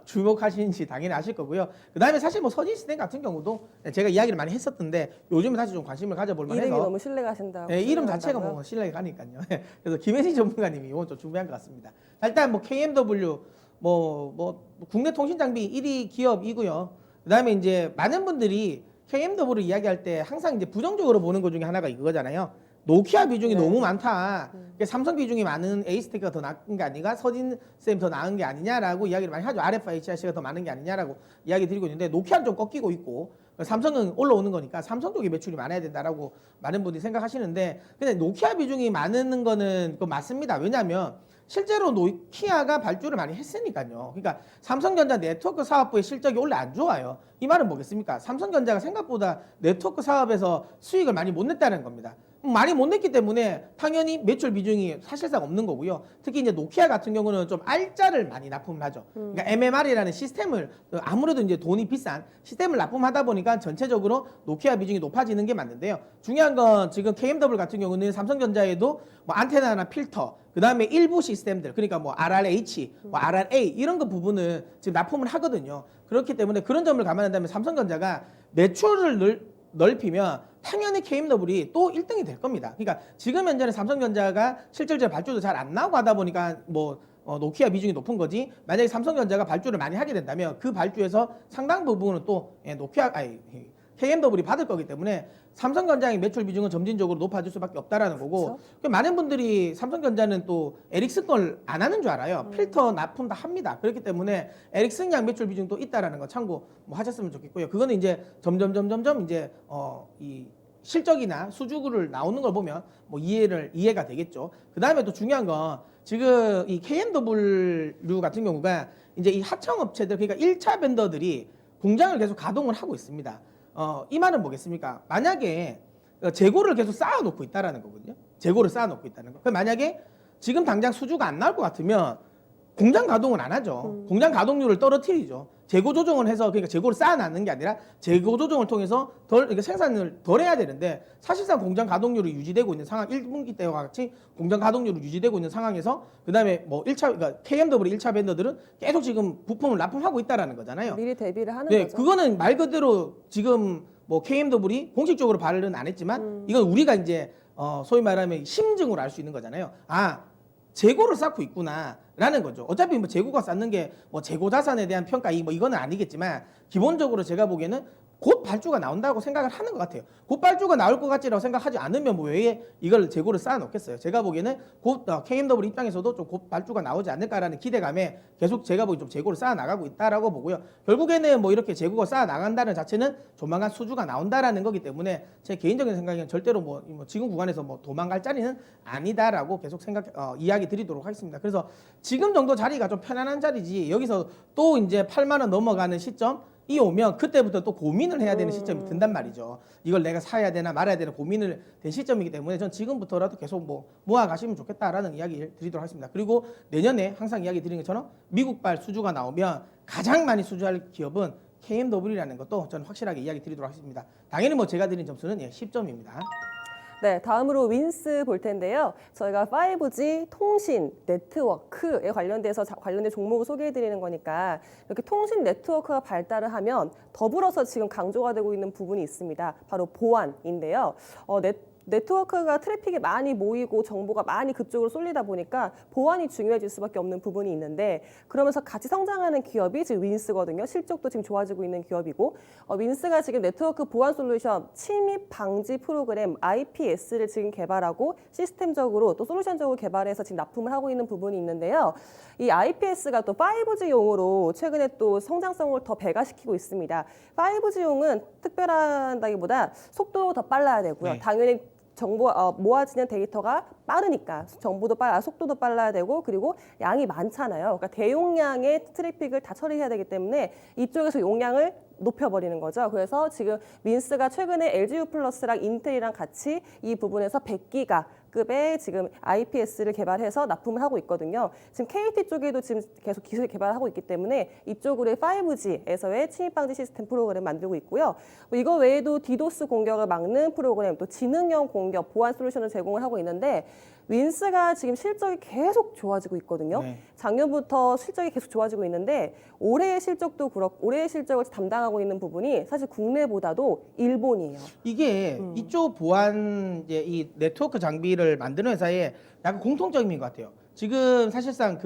[SPEAKER 2] 주목하시는지 당연히 아실 거고요. 그다음에 사실 뭐 서진시스템 같은 경우도 제가 이야기를 많이 했었던데 요즘에 다시 좀 관심을 가져볼 만해서
[SPEAKER 3] 이름이 너무 신뢰가 가신다고.
[SPEAKER 2] 네, 이름 자체가 뭐 신뢰가 가니까요. 그래서 김혜진 전문가님이 이건 좀 준비한 것 같습니다. 일단 뭐 KMW 뭐 국내 통신 장비 1위 기업이고요. 그다음에 이제 많은 분들이 KMW를 이야기할 때 항상 이제 부정적으로 보는 것 중에 하나가 이거잖아요. 노키아 비중이
[SPEAKER 3] 네.
[SPEAKER 2] 너무 많다. 그러니까 삼성 비중이 많은 에이스텍가 더 나은 게 아니가 서진 쌤 더 나은 게 아니냐라고 이야기를 많이 하죠. RFHRC가 더 많은 게 아니냐라고 이야기 드리고 있는데 노키아는 좀 꺾이고 있고 삼성은 올라오는 거니까 삼성 쪽에 매출이 많아야 된다라고 많은 분들이 생각하시는데 근데 노키아 비중이 많은 거는 그 맞습니다. 왜냐하면 실제로 노키아가 발주를 많이 했으니까요. 그러니까 삼성전자 네트워크 사업부의 실적이 원래 안 좋아요. 이 말은 뭐겠습니까? 삼성전자가 생각보다 네트워크 사업에서 수익을 많이 못 냈다는 겁니다. 많이 못 냈기 때문에 당연히 매출 비중이 사실상 없는 거고요. 특히 이제 노키아 같은 경우는 좀 R자를 많이 납품을 하죠. 그러니까 MMR이라는 시스템을 아무래도 이제 돈이 비싼 시스템을 납품하다 보니까 전체적으로 노키아 비중이 높아지는 게 맞는데요. 중요한 건 지금 KMW 같은 경우는 삼성전자에도 뭐 안테나나 필터, 그 다음에 일부 시스템들, 그러니까 뭐 RRH, 뭐 RRA 이런 거 부분을 지금 납품을 하거든요. 그렇기 때문에 그런 점을 감안한다면 삼성전자가 매출을 넓히면 당연히 KMW이 또 1등이 될 겁니다. 그러니까 지금 현재는 삼성전자가 실질적으로 발주도 잘 안 나오고 하다 보니까 뭐 노키아 비중이 높은 거지. 만약에 삼성전자가 발주를 많이 하게 된다면 그 발주에서 상당 부분은 또 KMW이 받을 거기 때문에 삼성전자의 매출 비중은 점진적으로 높아질 수밖에 없다라는 거고 많은 분들이 삼성전자는 또 에릭슨 걸 안 하는 줄 알아요. 필터 납품 다 합니다. 그렇기 때문에 에릭슨 양 매출 비중도 있다라는 거 참고 뭐 하셨으면 좋겠고요. 그거는 이제 점점 이제 이 실적이나 수주를 나오는 걸 보면 뭐 이해가 되겠죠. 그 다음에 또 중요한 건 지금 이 KMW 같은 경우가 이제 이 하청 업체들 그러니까 1차 벤더들이 공장을 계속 가동을 하고 있습니다. 이 말은 뭐겠습니까? 만약에 재고를 계속 쌓아놓고 있다라는 거거든요. 재고를 쌓아놓고 있다는 거. 그럼 만약에 지금 당장 수주가 안 나올 것 같으면 공장 가동을 안 하죠. 공장 가동률을 떨어뜨리죠. 재고 조정을 해서 그러니까 재고를 쌓아놨는 게 아니라 재고 조정을 통해서 그러니까 생산을 덜 해야 되는데 사실상 공장 가동률이 유지되고 있는 상황 1분기 때와 같이 공장 가동률이 유지되고 있는 상황에서 그다음에 뭐 1차 그러니까 KMW 1차 벤더들은 계속 지금 부품을 납품하고 있다라는 거잖아요.
[SPEAKER 3] 미리 대비를 하는
[SPEAKER 2] 네,
[SPEAKER 3] 거죠.
[SPEAKER 2] 그거는 말 그대로 지금 뭐 KMW이 공식적으로 발언은 안 했지만 이건 우리가 이제 소위 말하면 심증으로 알 수 있는 거잖아요. 아, 재고를 쌓고 있구나라는 거죠. 어차피 뭐 재고가 쌓는 게 뭐 재고 자산에 대한 평가 뭐 이거는 아니겠지만 기본적으로 제가 보기에는 곧 발주가 나온다고 생각을 하는 것 같아요. 곧 발주가 나올 것 같지라고 생각하지 않으면 뭐 왜 이걸 재고를 쌓아 놓겠어요. 제가 보기에는 곧 KMW 입장에서도 좀 곧 발주가 나오지 않을까라는 기대감에 계속 제가 보기 좀 재고를 쌓아 나가고 있다라고 보고요. 결국에는 뭐 이렇게 재고가 쌓아 나간다는 자체는 조만간 수주가 나온다라는 거기 때문에 제 개인적인 생각에는 절대로 뭐 지금 구간에서 뭐 도망갈 자리는 아니다라고 계속 이야기 드리도록 하겠습니다. 그래서 지금 정도 자리가 좀 편안한 자리지 여기서 또 이제 8만 원 넘어가는 시점 이 오면 그때부터 또 고민을 해야 되는 시점이 든단 말이죠. 이걸 내가 사야 되나 말아야 되나 고민을 된 시점이기 때문에 전 지금부터라도 계속 뭐 모아가시면 좋겠다라는 이야기를 드리도록 하겠습니다. 그리고 내년에 항상 이야기 드리는 것처럼 미국발 수주가 나오면 가장 많이 수주할 기업은 KMW라는 것도 저는 확실하게 이야기 드리도록 하겠습니다. 당연히 뭐 제가 드린 점수는 10점입니다.
[SPEAKER 3] 네, 다음으로 윈스 볼 텐데요. 저희가 5G 통신 네트워크에 관련된 종목을 소개해 드리는 거니까 이렇게 통신 네트워크가 발달을 하면 더불어서 지금 강조가 되고 있는 부분이 있습니다. 바로 보안인데요. 네트워크가 트래픽이 많이 모이고 정보가 많이 그쪽으로 쏠리다 보니까 보안이 중요해질 수밖에 없는 부분이 있는데 그러면서 같이 성장하는 기업이 지금 윈스거든요. 실적도 지금 좋아지고 있는 기업이고 윈스가 지금 네트워크 보안 솔루션 침입 방지 프로그램 IPS를 지금 개발하고 시스템적으로 또 솔루션적으로 개발해서 지금 납품을 하고 있는 부분이 있는데요. 이 IPS가 또 5G용으로 최근에 또 성장성을 더 배가시키고 있습니다. 5G용은 특별하다기보다 속도도 더 빨라야 되고요.
[SPEAKER 2] 네.
[SPEAKER 3] 당연히 모아지는 데이터가 빠르니까 정보도 속도도 빨라야 되고 그리고 양이 많잖아요. 그러니까 대용량의 트래픽을 다 처리해야 되기 때문에 이쪽에서 용량을 높여버리는 거죠. 그래서 지금 윈스가 최근에 LGU 플러스랑 인텔이랑 같이 이 부분에서 100기가급의 지금 IPS를 개발해서 납품을 하고 있거든요. 지금 KT 쪽에도 지금 계속 기술 개발을 하고 있기 때문에 이쪽으로의 5G에서의 침입 방지 시스템 프로그램 만들고 있고요. 이거 외에도 디도스 공격을 막는 프로그램, 또 지능형 공격, 보안 솔루션을 제공을 하고 있는데 윈스가 지금 실적이 계속 좋아지고 있거든요.
[SPEAKER 2] 네.
[SPEAKER 3] 작년부터 실적이 계속 좋아지고 있는데 올해의 실적도 그렇고 올해의 실적을 담당하고 있는 부분이 사실 국내보다도 일본이에요.
[SPEAKER 2] 이게 이쪽 보안 이제 이 네트워크 장비를 만드는 회사에 약간 공통점인 것 같아요. 지금 사실상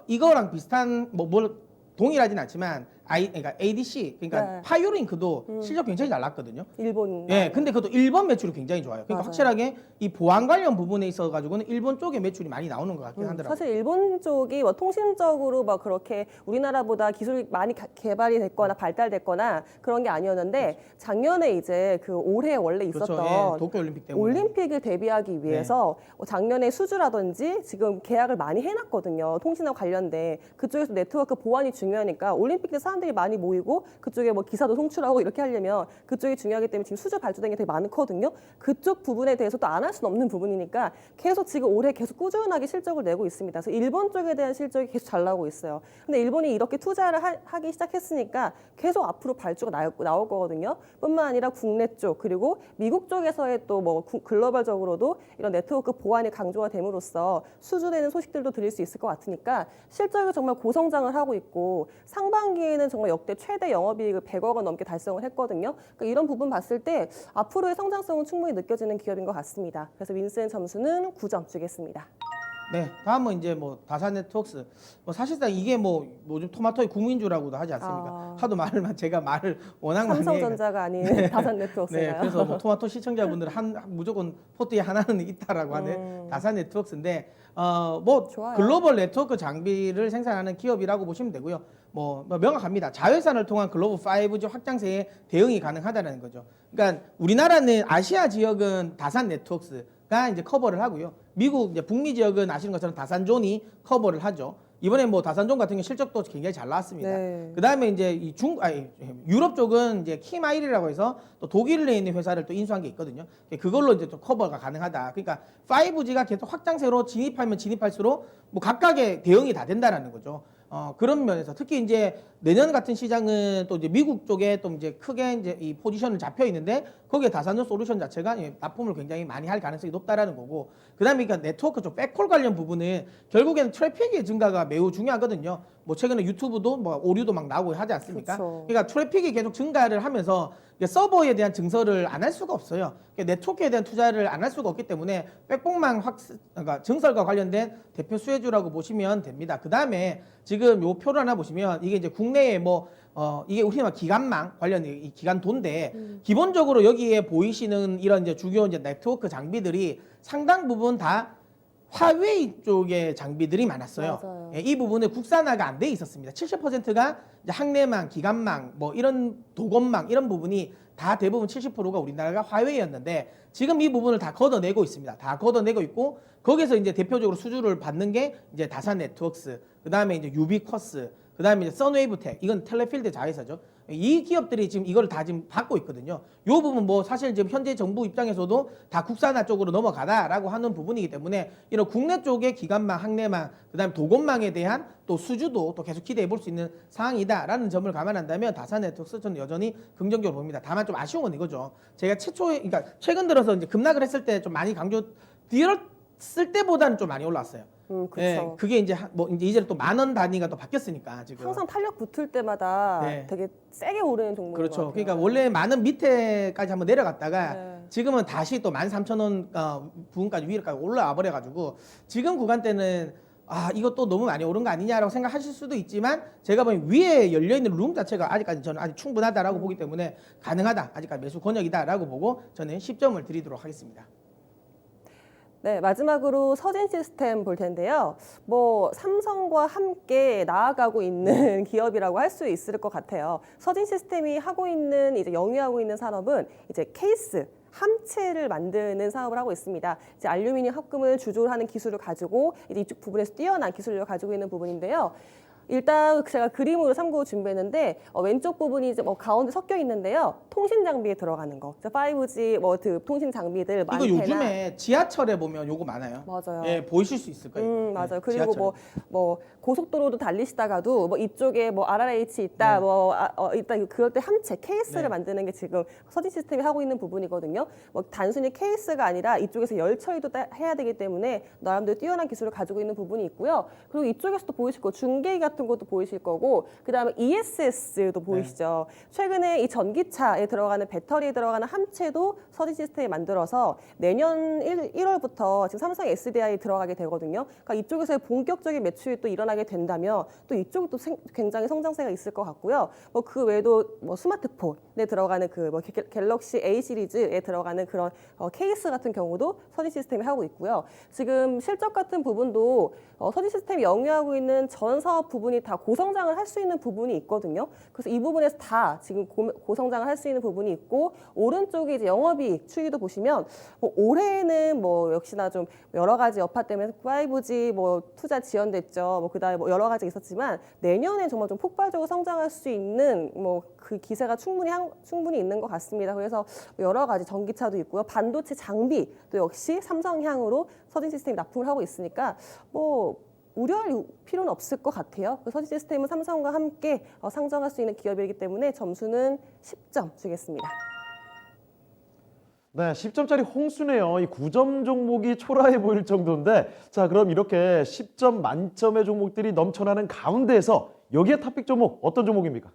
[SPEAKER 2] 이거랑 비슷한 뭘 동일하진 않지만 그러니까 ADC, 그러니까
[SPEAKER 3] 네.
[SPEAKER 2] 파이오링크도 실적 굉장히 잘 났거든요.
[SPEAKER 3] 일본.
[SPEAKER 2] 예, 근데 그것도 일본 매출이 굉장히 좋아요. 그러니까
[SPEAKER 3] 맞아요.
[SPEAKER 2] 확실하게 이 보안 관련 부분에 있어 가지고는 일본 쪽의 매출이 많이 나오는 것 같긴 하더라고요.
[SPEAKER 3] 사실 일본 쪽이 뭐 통신적으로 막 그렇게 우리나라보다 기술이 많이 개발이 됐거나 발달됐거나 그런 게 아니었는데 작년에 이제 그 올해 원래 있었던
[SPEAKER 2] 그렇죠. 예, 도쿄올림픽 때문에.
[SPEAKER 3] 올림픽을 대비하기 위해서 작년에 수주라든지 지금 계약을 많이 해놨거든요. 통신과 관련된 그쪽에서 네트워크 보안이 중요하니까 올림픽 때 사람들이 많이 모이고 그쪽에 뭐 기사도 송출하고 이렇게 하려면 그쪽이 중요하기 때문에 지금 수주 발주된 게 되게 많거든요. 그쪽 부분에 대해서 또 안 할 수는 없는 부분이니까 계속 지금 올해 계속 꾸준하게 실적을 내고 있습니다. 그래서 일본 쪽에 대한 실적이 계속 잘 나오고 있어요. 근데 일본이 이렇게 투자를 하기 시작했으니까 계속 앞으로 발주가 나올 거거든요. 뿐만 아니라 국내 쪽 그리고 미국 쪽에서의 또 뭐 글로벌적으로도 이런 네트워크 보안이 강조가 됨으로써 수주되는 소식들도 드릴 수 있을 것 같으니까 실적이 정말 고성장을 하고 있고 상반기에는 정말 역대 최대 영업이익을 100억 원 넘게 달성을 했거든요. 그러니까 이런 부분 봤을 때 앞으로의 성장성은 충분히 느껴지는 기업인 것 같습니다. 그래서 윈슨 점수는 9점 주겠습니다.
[SPEAKER 2] 네, 다음은 이제 뭐 다산 네트워크스. 뭐 사실상 이게 뭐 요즘 토마토의 국민주라고도 하지 않습니까? 하도 제가 말을 워낙 많이
[SPEAKER 3] 삼성전자가 아닌 다산 네트워크인가요?
[SPEAKER 2] 네, 그래서 뭐 토마토 시청자분들 무조건 포트에 하나는 있다라고 하는 다산 네트워크스인데 뭐
[SPEAKER 3] 좋아요.
[SPEAKER 2] 글로벌 네트워크 장비를 생산하는 기업이라고 보시면 되고요. 뭐 명확합니다. 자회사를 통한 글로벌 5G 확장세에 대응이 가능하다는 거죠. 그러니까 우리나라는 아시아 지역은 다산 네트워크스가 이제 커버를 하고요. 미국 이제 북미 지역은 아시는 것처럼 다산존이 커버를 하죠. 이번에 뭐 다산존 같은 경우 실적도 굉장히 잘 나왔습니다.
[SPEAKER 3] 네.
[SPEAKER 2] 그다음에 이제 유럽 쪽은 이제 키마일이라고 해서 또 독일에 있는 회사를 또 인수한 게 있거든요. 그걸로 이제 또 커버가 가능하다. 그러니까 5G가 계속 확장세로 진입하면 진입할수록 뭐 각각의 대응이 다 된다라는 거죠. 그런 면에서 특히 이제 내년 같은 시장은 또 이제 미국 쪽에 또 이제 크게 이제 이 포지션을 잡혀 있는데 거기에 다산존 솔루션 자체가 납품을 굉장히 많이 할 가능성이 높다라는 거고, 그다음에 그러니까 네트워크 쪽 백홀 관련 부분은 결국에는 트래픽의 증가가 매우 중요하거든요. 뭐 최근에 유튜브도 뭐 오류도 막 나오고 하지 않습니까?
[SPEAKER 3] 그렇죠.
[SPEAKER 2] 그러니까 트래픽이 계속 증가를 하면서 서버에 대한 증설을 안 할 수가 없어요. 그러니까 네트워크에 대한 투자를 안 할 수가 없기 때문에 백봉망 그러니까 증설과 관련된 대표 수혜주라고 보시면 됩니다. 그 다음에 지금 요 표를 하나 보시면 이게 이제 국내에 뭐 이게 우리나라 기간망 관련 이 기간도인데 기본적으로 여기에 보이시는 이런 이제 주요 이제 네트워크 장비들이 상당 부분 다 화웨이 쪽의 장비들이 많았어요.
[SPEAKER 3] 맞아요.
[SPEAKER 2] 이 부분에 국산화가 안 돼 있었습니다. 70%가 이제 항내망, 기간망, 뭐 이런 도건망 이런 부분이 다 대부분 70%가 우리나라가 화웨이였는데 지금 이 부분을 다 걷어내고 있습니다. 다 걷어내고 있고 거기서 이제 대표적으로 수주를 받는 게 이제 다산 네트워크스, 그 다음에 이제 유비쿼스, 그 다음에 이제 선웨이브텍, 이건 텔레필드 자회사죠. 이 기업들이 지금 이걸 다 지금 받고 있거든요. 이 부분 뭐 사실 지금 현재 정부 입장에서도 다 국산화 쪽으로 넘어가다라고 하는 부분이기 때문에 이런 국내 쪽의 기간망, 항내망, 그다음에 도건망에 대한 또 수주도 또 계속 기대해 볼 수 있는 상황이다라는 점을 감안한다면 다산 네트워크스 저는 여전히 긍정적으로 봅니다. 다만 좀 아쉬운 건 이거죠. 제가 그러니까 최근 들어서 이제 급락을 했을 때 좀 많이 드렸을 때보다는 좀 많이 올랐어요.
[SPEAKER 3] 그렇죠.
[SPEAKER 2] 예, 그게 이제 뭐 이제 또 10,000원 단위가 또 바뀌었으니까 지금.
[SPEAKER 3] 항상 탄력 붙을 때마다
[SPEAKER 2] 네.
[SPEAKER 3] 되게 세게 오르는 종목인 것
[SPEAKER 2] 그렇죠.
[SPEAKER 3] 같아요.
[SPEAKER 2] 그러니까 원래 많은 밑에까지 한번 내려갔다가
[SPEAKER 3] 네.
[SPEAKER 2] 지금은 다시 또 13,000원 부분까지 위로까지 올라와 버려가지고 지금 구간대는 이것도 너무 많이 오른 거 아니냐라고 생각하실 수도 있지만 제가 보면 위에 열려 있는 룸 자체가 아직까지 저는 아직 충분하다라고 보기 때문에 가능하다, 아직까지 매수 권역이다라고 보고 저는 10점을 드리도록 하겠습니다.
[SPEAKER 3] 네, 마지막으로 서진 시스템 볼 텐데요. 뭐 삼성과 함께 나아가고 있는 기업이라고 할 수 있을 것 같아요. 서진 시스템이 하고 있는 이제 영위하고 있는 산업은 이제 케이스 함체를 만드는 사업을 하고 있습니다. 이제 알루미늄 합금을 주조하는 기술을 가지고 이제 이쪽 부분에서 뛰어난 기술을 가지고 있는 부분인데요. 일단 제가 그림으로 참고 준비했는데 왼쪽 부분이 이제 뭐 가운데 섞여 있는데요. 통신 장비에 들어가는 거, 5G 뭐 통신 장비들
[SPEAKER 2] 이거
[SPEAKER 3] 안테나.
[SPEAKER 2] 요즘에 지하철에 보면 요거 많아요.
[SPEAKER 3] 맞아요.
[SPEAKER 2] 예, 보이실 수 있을 거예요.
[SPEAKER 3] 맞아요.
[SPEAKER 2] 예,
[SPEAKER 3] 그리고
[SPEAKER 2] 지하철에.
[SPEAKER 3] 뭐 고속도로도 달리시다가도 뭐 이쪽에 뭐 RRH 있다,
[SPEAKER 2] 네.
[SPEAKER 3] 일단 그럴 때 함체 케이스를
[SPEAKER 2] 네.
[SPEAKER 3] 만드는 게 지금 서진 시스템이 하고 있는 부분이거든요. 뭐 단순히 케이스가 아니라 이쪽에서 열 처리도 해야 되기 때문에 나름대로 뛰어난 기술을 가지고 있는 부분이 있고요. 그리고 이쪽에서도 보이실 거 중계기 같은 것도 보이실 거고, 그다음에 ESS도 보이시죠. 최근에 이 전기차에 들어가는 배터리에 들어가는 함체도 서진 시스템이 만들어서 내년 1월부터 지금 삼성 SDI 들어가게 되거든요. 그러니까 이쪽에서의 본격적인 매출이 또 일어나게 준비하게 된다면 또 이쪽도 굉장히 성장세가 있을 것 같고요. 뭐 그 외에도 뭐 스마트폰에 들어가는 그 뭐 갤럭시 A 시리즈에 들어가는 그런 케이스 같은 경우도 서진 시스템이 하고 있고요. 지금 실적 같은 부분도 서진 시스템이 영위하고 있는 전 사업 부분이 다 고성장을 할 수 있는 부분이 있거든요. 그래서 이 부분에서 다 지금 고성장을 할 수 있는 부분이 있고, 오른쪽에 이제 영업이익 추이도 보시면 뭐 올해는 뭐 역시나 좀 여러 가지 여파 때문에 5G 뭐 투자 지연됐죠. 뭐 그다음에 뭐 여러 가지 있었지만 내년에 정말 좀 폭발적으로 성장할 수 있는 뭐 그 기세가 충분히 있는 것 같습니다. 그래서 여러 가지 전기차도 있고요. 반도체 장비도 역시 삼성향으로 서진 시스템이 납품을 하고 있으니까 뭐 우려할 필요는 없을 것 같아요. 서진 시스템은 삼성과 함께 상정할 수 있는 기업이기 때문에 점수는 10점 주겠습니다.
[SPEAKER 1] 네, 10점짜리 홍수네요. 이 9점 종목이 초라해 보일 정도인데, 자, 그럼 이렇게 10점 만점의 종목들이 넘쳐나는 가운데에서 여기에 탑픽 종목 어떤 종목입니까?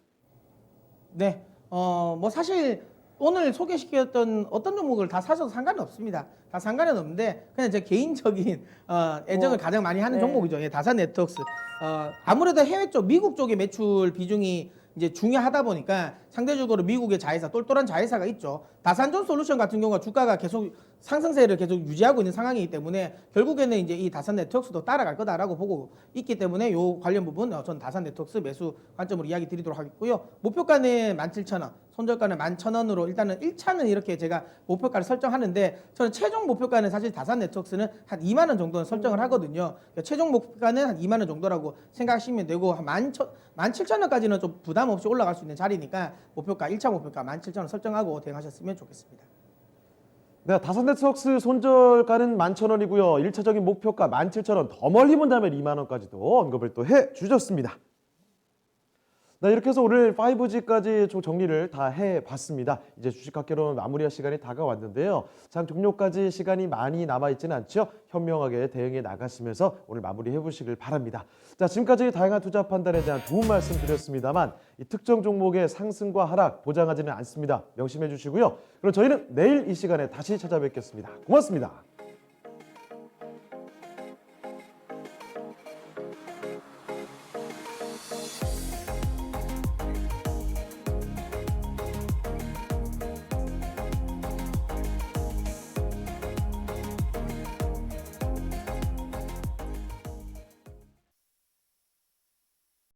[SPEAKER 2] 네, 뭐 사실 오늘 소개시켰던 어떤 종목을 다 사셔도 상관은 없습니다. 다 상관은 없는데 그냥 제 개인적인 애정을 가장 많이 하는
[SPEAKER 3] 네.
[SPEAKER 2] 종목이죠. 예, 다산 네트워크스. 아무래도 해외 쪽 미국 쪽의 매출 비중이 이제 중요하다 보니까 상대적으로 미국의 자회사, 똘똘한 자회사가 있죠. 다산존 솔루션 같은 경우가 주가가 계속 상승세를 계속 유지하고 있는 상황이기 때문에 결국에는 이제 이 다산 네트워크스도 따라갈 거다라고 보고 있기 때문에 요 관련 부분 전 다산 네트워크스 매수 관점으로 이야기 드리도록 하겠고요. 목표가는 17,000원, 손절가는 11,000원으로 일단은 1차는 이렇게 제가 목표가를 설정하는데, 저는 최종 목표가는 사실 다산 네트워크스는 한 2만 원 정도는 설정을 하거든요. 그러니까 최종 목표가는 한 2만 원 정도라고 생각하시면 되고, 한 17,000원까지는 좀 부담 없이 올라갈 수 있는 자리니까 목표가 1차 목표가 17,000원 설정하고 대응하셨으면 좋겠습니다.
[SPEAKER 1] 네, 다산 네트워크스 손절가는 11,000원이고요. 1차적인 목표가 17,000원, 더 멀리 본다면 2만 원까지도 언급을 또 해주셨습니다. 네, 이렇게 해서 오늘 5G까지 좀 정리를 다 해봤습니다. 이제 주식학개론 마무리할 시간이 다가왔는데요. 장 종료까지 시간이 많이 남아있지는 않죠. 현명하게 대응해 나가시면서 오늘 마무리해 보시길 바랍니다. 자, 지금까지 다양한 투자 판단에 대한 도움 말씀드렸습니다만 이 특정 종목의 상승과 하락 보장하지는 않습니다. 명심해 주시고요. 그럼 저희는 내일 이 시간에 다시 찾아뵙겠습니다. 고맙습니다.